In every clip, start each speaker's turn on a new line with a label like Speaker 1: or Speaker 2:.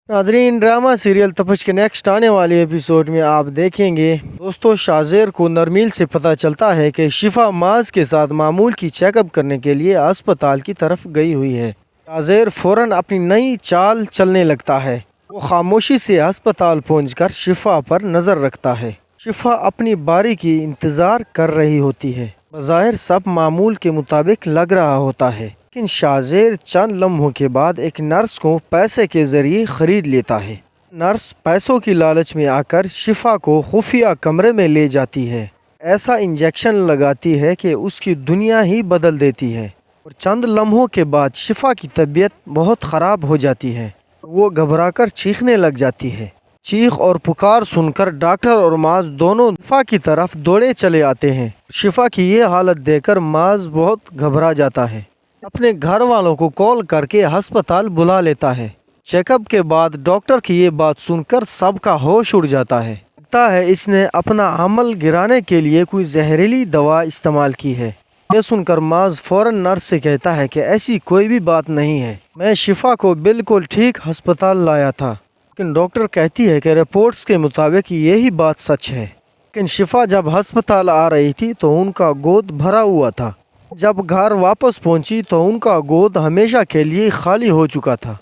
Speaker 1: नाजरीन, drama serial तपश के next आने वाले एपिसोड में आप देखेंगे दोस्तों, शाज़ेर को नरमील से पता चलता है कि शिफा माज के साथ मामूल की चेकअप करने के लिए अस्पताल की तरफ गई हुई है। शाज़ेर फ़ौरन अपनी नई चाल चलने लगता है। वो खामोशी से अस्पताल पहुंचकर शिफा पर नज़र रखता है। शिफा अपनी बारी की इंतज़ार कर रही होती है। बज़ाहिर सब मामूल के मुताबिक लग रहा होता है, लेकिन शाज़ेर चंद लम्हों के बाद एक नर्स को पैसे के ज़रिए ख़रीद लेता है। नर्स पैसों की लालच में आकर शिफा को खुफिया कमरे में ले जाती है। ऐसा इंजेक्शन लगाती है कि उसकी दुनिया ही बदल देती है और चंद लम्हों के बाद शिफा की तबीयत बहुत ख़राब हो जाती है। वो घबराकर चीखने लग जाती है। चीख और पुकार सुनकर डॉक्टर और माज दोनों शिफा की तरफ दौड़े चले आते हैं। शिफा की ये हालत देखकर माज बहुत घबरा जाता है। अपने घर वालों को कॉल करके अस्पताल बुला लेता है। चेकअप के बाद डॉक्टर की ये बात सुनकर सबका होश उड़ जाता है। लगता है इसने अपना अमल गिराने के लिए कोई जहरीली दवा इस्तेमाल की है। ये सुनकर माज फौरन नर्स से कहता है कि ऐसी कोई भी बात नहीं है, मैं शिफा को बिल्कुल ठीक अस्पताल लाया था। लेकिन डॉक्टर कहती है कि रिपोर्ट्स के मुताबिक यही बात सच है। लेकिन शिफा जब अस्पताल आ रही थी तो उनका गोद भरा हुआ था। जब घर वापस पहुंची तो उनका गोद हमेशा के लिए खाली हो चुका था।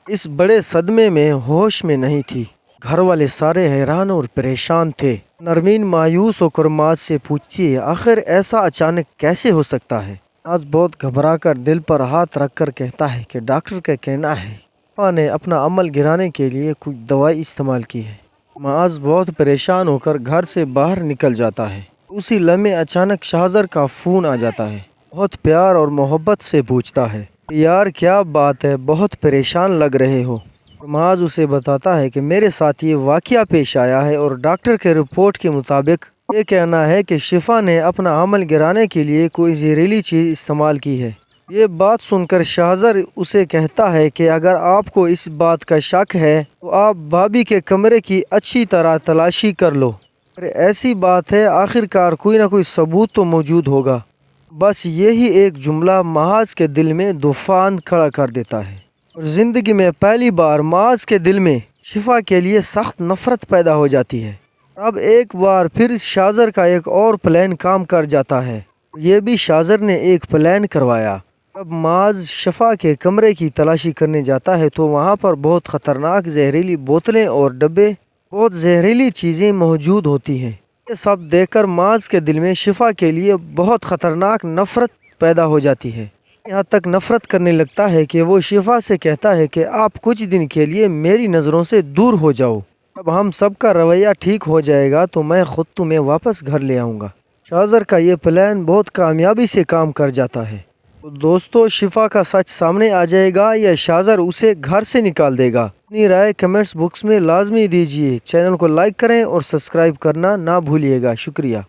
Speaker 1: इस बड़े सदमे में होश में नहीं थी। घर वाले सारे हैरान और परेशान थे। नरमीन मायूस होकर माज से पूछती है, आखिर ऐसा अचानक कैसे हो सकता है। माज बहुत घबराकर दिल पर हाथ रखकर कहता है कि डॉक्टर का कहना है शिफा ने अपना अमल गिराने के लिए कुछ दवाई इस्तेमाल की है। माज बहुत परेशान होकर घर से बाहर निकल जाता है। उसी लम्हे अचानक शाज़र का फ़ोन आ जाता है। बहुत प्यार और मोहब्बत से पूछता है, यार क्या बात है, बहुत परेशान लग रहे हो। माज उसे बताता है कि मेरे साथ ये वाक़या पेश आया है और डॉक्टर के रिपोर्ट के मुताबिक ये कहना है कि शिफा ने अपना अमल गिराने के लिए कोई जहरीली चीज़ इस्तेमाल की है। ये बात सुनकर शाज़र उसे कहता है कि अगर आपको इस बात का शक है तो आप भाभी के कमरे की अच्छी तरह तलाशी कर लो। अरे ऐसी बात है, आखिरकार कोई ना कोई सबूत तो मौजूद होगा। बस यही एक जुमला माज के दिल में तूफान खड़ा कर देता है और ज़िंदगी में पहली बार माज के दिल में शिफा के लिए सख्त नफ़रत पैदा हो जाती है। अब एक बार फिर शाज़र का एक और प्लान काम कर जाता है। ये भी शाज़र ने एक प्लान करवाया। अब माज शिफा के कमरे की तलाशी करने जाता है तो वहाँ पर बहुत ख़तरनाक जहरीली बोतलें और डब्बे, बहुत जहरीली चीज़ें मौजूद होती हैं। ये सब देखकर माज के दिल में शिफा के लिए बहुत ख़तरनाक नफ़रत पैदा हो जाती है। यहाँ तक नफ़रत करने लगता है कि वो शिफा से कहता है कि आप कुछ दिन के लिए मेरी नज़रों से दूर हो जाओ, अब हम सबका रवैया ठीक हो जाएगा तो मैं ख़ुद तुम्हें वापस घर ले आऊँगा। शाज़र का ये प्लान बहुत कामयाबी से काम कर जाता है। तो दोस्तों, शिफा का सच सामने आ जाएगा या शाज़र उसे घर से निकाल देगा? अपनी राय कमेंट्स बॉक्स में लाजमी दीजिए। चैनल को लाइक करें और सब्सक्राइब करना ना भूलिएगा। शुक्रिया।